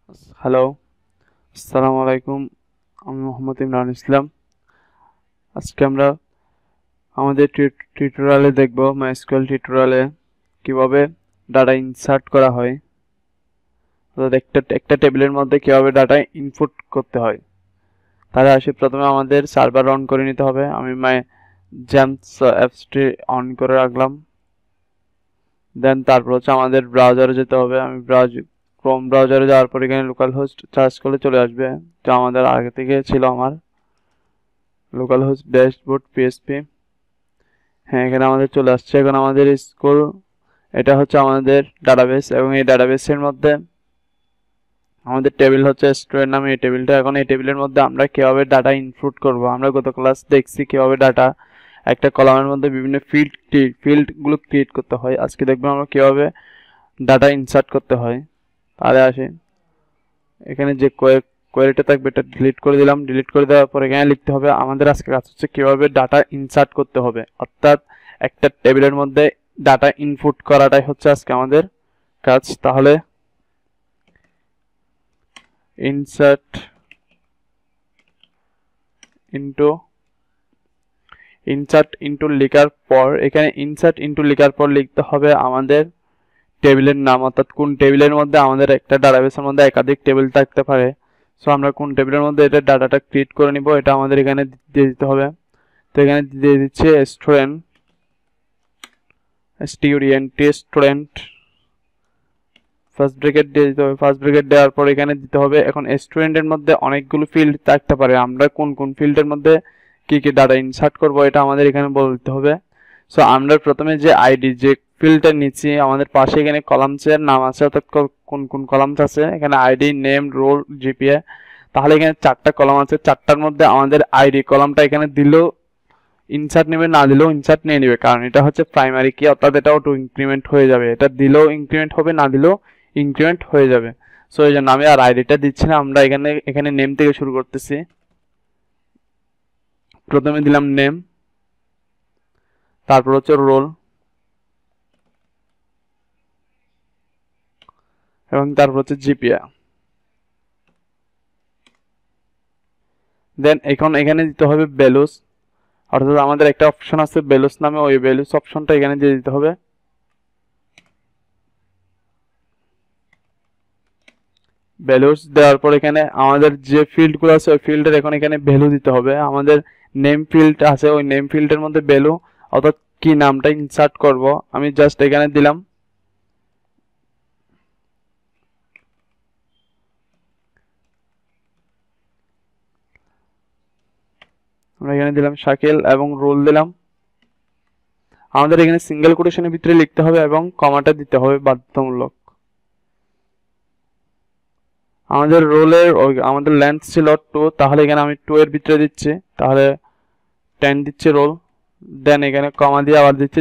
Hello, আসসালামু আলাইকুম। আমি মোহাম্মদ ইমরান ইসলাম। আজকে আমরা আমাদের টিউটোরিয়ালে দেখব মাইস্কুয়েল টিউটোরিয়ালে কিভাবে ডাটা ইনসার্ট করা হয়, অর্থাৎ একটা টেবিলের মধ্যে কিভাবে ডাটা ইনপুট করতে হয়। তাহলে আসি প্রথমে আমাদের সার্ভার অন করে নিতে হবে। আমি জেমস অ্যাপসটি অন করে রাখলাম। দেন তারপর হচ্ছে আমাদের ব্রাউজারে যেতে হবে। আমি ক্রোম ব্রাউজারে যাওয়ার পর এখানে লোকাল হোস্ট সার্চ করলে চলে আসবে, যা আমাদের আগে থেকে ছিল। আমার লোকাল হোস্ট ড্যাশবোর্ড পিএসপি, হ্যাঁ, এখানে আমাদের চলে আসছে। এখন আমাদের স্কুল, এটা হচ্ছে আমাদের ডাটাবেস, এবং এই ডাটাবেসের মধ্যে আমাদের টেবিল হচ্ছে স্টুডেন্ট নামে এই টেবিলটা। এখন এই টেবিলের মধ্যে আমরা কিভাবে ডাটা ইনপুট করব, আমরা গত ক্লাস দেখছি কিভাবে ডাটা একটা কলামের মধ্যে বিভিন্ন ফিল্ডগুলো ক্রিয়েট করতে হয়। আজকে দেখবো আমরা কিভাবে ডাটা ইনসার্ট করতে হয়। তাহলে আসি, এখানে যে কোয়েরিটা থাকবে এটা ডিলিট করে দিলাম। ডিলিট করে দেওয়ার পর এখানে লিখতে হবে আমাদের আজকে কাজ হচ্ছে কিভাবে ডাটা ইনসার্ট করতে হবে, অর্থাৎ একটা টেবিলের মধ্যে ডাটা ইনপুট করাটাই হচ্ছে আজকে আমাদের কাজ। তাহলে ইনসার্ট ইনটু লেখার পর এখানে ইনসার্ট ইনটু লেখার পর লিখতে হবে আমাদের টেবিলের নাম, অর্থাৎ কোন টেবিলের মধ্যে আমাদের একটা ডাটাবেসের মধ্যে একাধিক টেবিল থাকতে পারে। সো আমরা কোন টেবিলের মধ্যে এটা ডাটাটা ক্রিয়েট করে নিব এটা আমাদের এখানে দিয়ে দিতে হবে। তো এখানে দিয়ে দিচ্ছে স্টুডেন্ট ফার্স্ট ব্র্যাকেট দিয়ে দিতে হবে। ফার্স্ট ব্র্যাকেট দেওয়ার পর এখানে দিতে হবে, এখন স্টুডেন্টের মধ্যে অনেকগুলো ফিল্ড থাকতে পারে, আমরা কোন কোন ফিল্ডের মধ্যে কি কি ডাটা ইনসার্ট করব এটা আমাদের এখানে বলতে হবে। সো আমরা প্রথমে যে আইডি যে ফিল্ডটা নিচ্ছি, আমাদের পাশে এখানে কলামসের নাম আছে, অর্থাৎ কোন কোন কলামস আছে, এখানে আইডি, নেম, রোল, জিপিএ। তাহলে এখানে 4টা কলাম আছে, 4টার মধ্যে আমাদের আইডি কলামটা এখানে দিলেও ইনসার্ট নেবে, না দিলেও ইনসার্ট নিয়ে নেবে, কারণ এটা হচ্ছে প্রাইমারি কি, অর্থাৎ এটা অটো ইনক্রিমেন্ট হয়ে যাবে। এটা দিলেও ইনক্রিমেন্ট হবে, না দিলেও ইনক্রিমেন্ট হয়ে যাবে। সো এই জন্য আমি আর আইডিটা দিচ্ছি না, আমরা এখানে নেম থেকে শুরু করতেছি। প্রথমে দিলাম নেম, তারপর হচ্ছে রোল, এবং তারপর হচ্ছে জিপিএ। দেন এখানে দিতে হবে ভ্যালুস, অর্থাৎ আমাদের একটা অপশন আছে ভ্যালুস নামে, ওই ভ্যালুস অপশনটা এখানে দিয়ে দিতে হবে। ভ্যালুস দেওয়ার পর এখানে আমাদের যে ফিল্ডগুলো আছে ওই ফিল্ডের এখন এখানে ভ্যালু দিতে হবে। আমাদের নেম ফিল্ড আছে, ওই নেম ফিল্ডের মধ্যে ভ্যালু, অর্থাৎ কি নামটা ইনসার্ট করব, আমি জাস্ট এখানে দিলাম আমরা এখানে দিলাম শাকিল, এবং রোল দিলাম। আমাদের এখানে সিঙ্গেল কোটেশনের ভিতরে লিখতে হবে এবং কমাটা দিতে হবে বাধ্যতামূলক। আমাদের রোলের আমাদের লেন্থ ছিল 2, তাহলে এখানে আমি 2 এর ভিতরে দিচ্ছি, তাহলে 10 দিচ্ছি রোল। দেন এখানে কমা দিয়ে আবার দিচ্ছে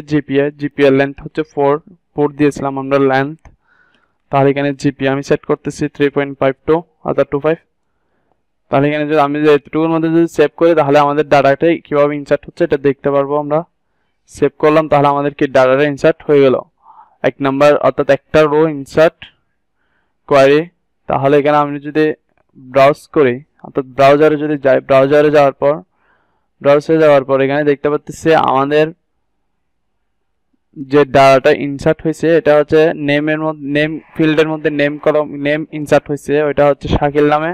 জিপিএ লেন্থ হচ্ছে 4 দিয়েছিলাম আমরা লেন্থ। তাহলে এখানে জিপিএ আমি সেট করতেছি 3.52 অর্থাৎ 25। তাহলে এখানে যদি আমি এতটুকুর মধ্যে যদি সেভ করি তাহলে আমাদের ডাটাটাই কিভাবে ইনসার্ট হচ্ছে এটা দেখতে পারবো। আমরা সেভ করলাম, তাহলে আমাদের কি ডাটাটা ইনসার্ট হয়ে গেল 1 নাম্বার, অর্থাৎ একটা রো ইনসার্ট কোয়ারি। তাহলে এখানে আমি যদি ব্রাউজ করি, অর্থাৎ ব্রাউজারে যদি যাই, ব্রাউজারে যাওয়ার পর এখানে দেখতে পাচ্ছি আমাদের যে ডাটাটা ইনসার্ট হয়েছে এটা হচ্ছে নেম ফিল্ডের মধ্যে নেম ইনসার্ট হয়েছে, ওইটা হচ্ছে শাকিল নামে,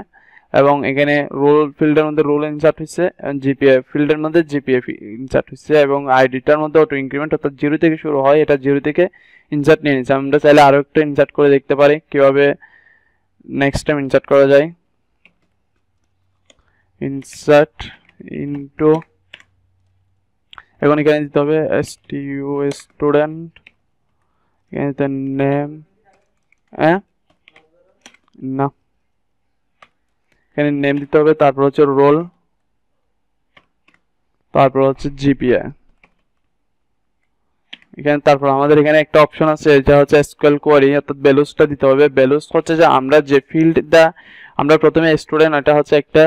এবং এখানে রোল ফিল্ডের মধ্যে রোল ইনসার্ট হয়েছে, জিপিএ ফিল্ডের মধ্যে জিপিএ ইনসার্ট হয়েছে, এবং আইডিটার মধ্যে অটো ইনক্রিমেন্ট, অর্থাৎ 0 থেকে শুরু হয়, এটা 0 থেকে ইনসার্ট নিয়ে নিচ্ছে। আমরা চাইলে আরো একটা ইনসার্ট করে দেখতে পারি কিভাবে নেক্সট টাইম ইনসার্ট করা যায়। ইনসার্ট ইনটু, এখন এখানে দিতে হবে স্টুডেন্ট, এখানে দিতে নেম, না, এখানে নেম দিতে হবে, তারপর হচ্ছে রোল, তারপর হচ্ছে জিপিএ। এখানে তারপর আমাদের এখানে একটা অপশন আছে যেটা হচ্ছে এসকিউএল কোয়ারি, অর্থাৎ ভ্যালুসটা দিতে হবে। ভ্যালুস হচ্ছে যে আমরা যে ফিল্ডটা আমরা প্রথমে স্টুডেন্ট, এটা হচ্ছে একটা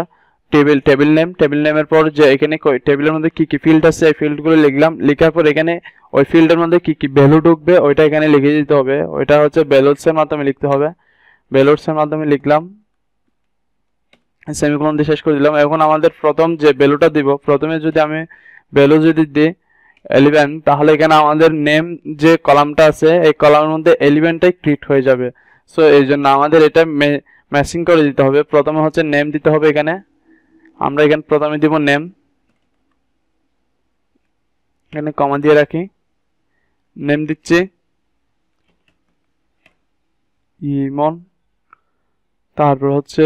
টেবিল নেমের পর যে এখানে টেবিলের মধ্যে কি কি ফিল্ড আছে এই ফিল্ডগুলো লিখলাম। লেখার পর এখানে ওই ফিল্ডের মধ্যে কি কি ভ্যালু ঢুকবে ওইটা এখানে লিখে দিতে হবে, ওইটা হচ্ছে ভ্যালুসের মাধ্যমে লিখতে হবে। ভ্যালুসের মাধ্যমে লিখলাম, সেমিকোলন দিয়ে শেষ করে দিলাম। এখন আমাদের প্রথম যে ভ্যালুটা দিব, প্রথমে যদি আমি ভ্যালু যদি দিই 11, তাহলে এখানে আমাদের নেম যে কলামটা আছে এই কলামের মধ্যে 11টাই ক্রিয়েট হয়ে যাবে। সো এই জন্য আমাদের এটা ম্যাচিং করে দিতে হবে। প্রথমে হচ্ছে নেম দিতে হবে, এখানে আমরা এখানে প্রথমে দিব নেম, এখানে কমা দিয়ে রাখি, নেম দিচ্ছি ইমন, তারপর হচ্ছে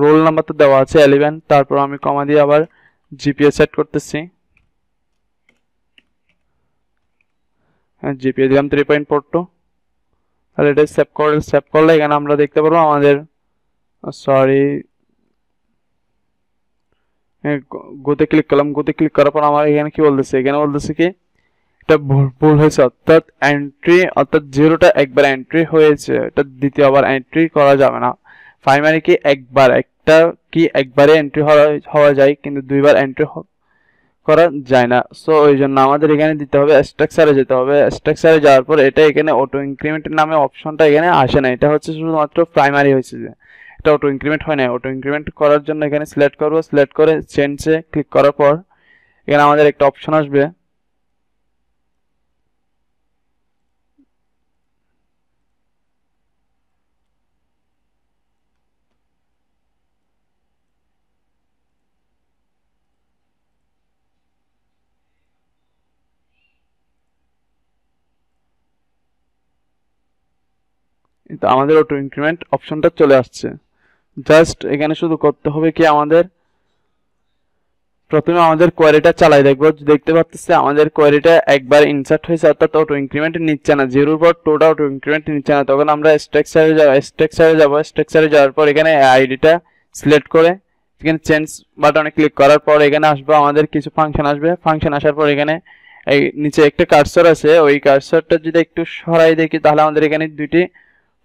রোল নাম্বার তো দেওয়া আছে 11, তারপর আমি কমা দিয়ে আবার জিপিএ সেট করতেছি, জিপিএ দিলাম 3.42। তাহলে এটা সেভ করলে এখানে আমরা দেখতে পারবো আমাদের সরি গোতে ক্লিক করলাম, গোতে ক্লিক করার পর আমার এখানে কি বলতেছে, এখানে বলতেছে কি এটা ভুল হয়েছে, অর্থাৎ এন্ট্রি অর্থাৎ 0টা একবার এন্ট্রি হয়েছে, এটা দ্বিতীয়বার এন্ট্রি করা যাবে না। প্রাইমারি কি একটা কি একবারে এন্ট্রি হওয়া যায়, কিন্তু দুইবার এন্ট্রি করা যায় না। সো ওই জন্য আমাদের এখানে দিতে হবে স্ট্রাকচারে যেতে হবে। স্ট্রাকচারে যাওয়ার পর এটা এখানে অটো ইনক্রিমেন্টের নামে অপশনটা এখানে আসে না, এটা হচ্ছে শুধুমাত্র প্রাইমারি হয়েছে, যে এটা অটো ইনক্রিমেন্ট হয় না। অটো ইনক্রিমেন্ট করার জন্য এখানে সিলেক্ট করব, সিলেক্ট করে চেঞ্জে ক্লিক করার পর এখানে আমাদের একটা অপশন আসবে, কিন্তু আমাদের অটো ইনক্রিমেন্ট অপশনটা চলে আসছে। জাস্ট এখানে শুধু করতে হবে কি, আমাদের প্রথমে আমাদের কোয়ারিটা চালাই দেখবো, দেখতে পাচ্ছি আমাদের কোয়ারিটা একবার ইনসার্ট হয়েছে, অর্থাৎ অটো ইনক্রিমেন্ট নিচ্ছে না, 0-র পর টোটাল অটো ইনক্রিমেন্ট নিচ্ছে না। তখন আমরা স্ট্রাকচারে যাওয়ার পর এখানে আইডিটা সিলেক্ট করে এখানে চেঞ্জ বাটনে ক্লিক করার পর এখানে আসবো, আমাদের কিছু ফাংশন আসবে। ফাংশন আসার পর এখানে এই নিচে একটা কার্সর আছে, ওই কার্সরটা যদি একটু সরাই দেখি তাহলে আমাদের এখানে দুইটি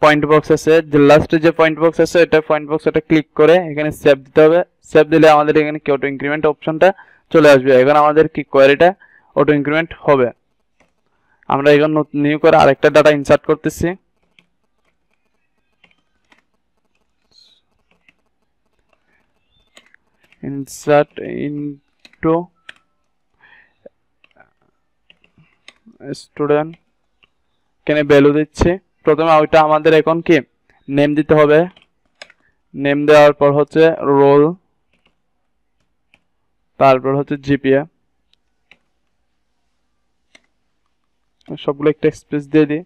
পয়েন্ট বক্স আছে, যে লাস্টে যে পয়েন্ট বক্স আছে এটা পয়েন্ট বক্স, এটা ক্লিক করে এখানে সেভ দিতে হবে। সেভ দিলে আমাদের এখানে কি অটো ইনক্রিমেন্ট অপশনটা চলে আসবে। এখন আমাদের কি কোয়ারিটা অটো ইনক্রিমেন্ট হবে। আমরা এখন নিউ করে আরেকটা ডাটা ইনসার্ট করতেছি, ইনসার্ট ইনটু স্টুডেন্ট, এখানে ভ্যালু দিচ্ছি। প্রথমে ওইটা আমাদের এখন কি নেম দিতে হবে, নেম দেওয়ার পর হচ্ছে রোল, তারপর হচ্ছে জিপিএ, সবগুলো একটা স্পেস দিয়ে দিই।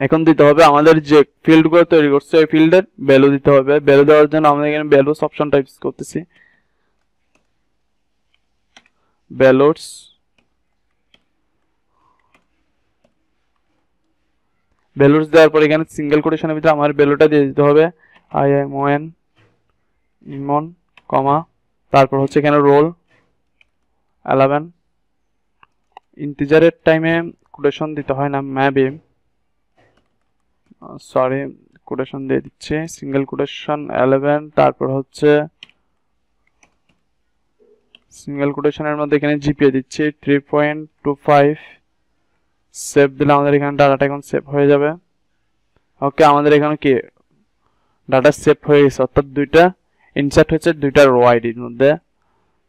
এখন দিতে হবে আমাদের যে ফিল্ডগুলো তৈরি করছে ওই ফিল্ডের ভ্যালু দিতে হবে। ভ্যালু দেওয়ার জন্য আমরা এখানে ভ্যালুস অপশনটা ইউজ করতেছি, ভ্যালুস, ভ্যালুস দেওয়ার পর এখানে সিঙ্গেল কোটেশনের ভিতরে আমার ভ্যালুটা দিয়ে দিতে হবে, IMON ইমন, কমা, তারপর হচ্ছে এখানে রোল 11। ইন্টিজারের টাইমে কোটেশন দিতে হয় না, মেবি সরি কোটেশন দিয়ে দিচ্ছি, সিঙ্গেল কোটেশন 11, তারপর হচ্ছে সিঙ্গেল কোটেশনের মধ্যে এখানে জিপিএ দিচ্ছি 3.25। সেভ দিলে আমাদের এখানে ডাটাটা এখন সেভ হয়ে যাবে। ওকে, আমাদের এখানে কি ডাটা সেভ হয়ে গেছে, অর্থাৎ দুইটা ইনসার্ট হচ্ছে দুইটা রো আইডির মধ্যে।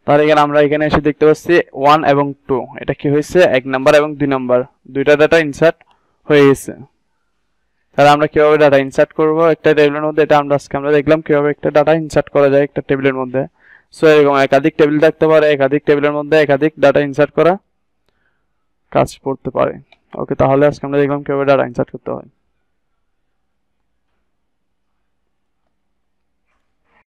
তাহলে এখানে আমরা এখানে এসে দেখতে পাচ্ছি 1 এবং 2, এটা কি হয়েছে 1 নাম্বার এবং 2 নাম্বার দুইটা ডাটা ইনসার্ট হয়ে গেছে। তাহলে আমরা কিভাবে ডাটা ইনসার্ট করব একটা টেবিলের মধ্যে, এটা আমরা দেখলাম কিভাবে একটা ডাটা ইনসার্ট করা যায় একটা টেবিলের মধ্যে। সো এরকম একাধিক টেবিল থাকতে পারে, একাধিক টেবিলের মধ্যে একাধিক ডাটা ইনসার্ট করা কাজ করতে পারে। ওকে, তাহলে আজকে আমরা দেখলাম কিভাবে ডাটা ইনসার্ট করতে হয়।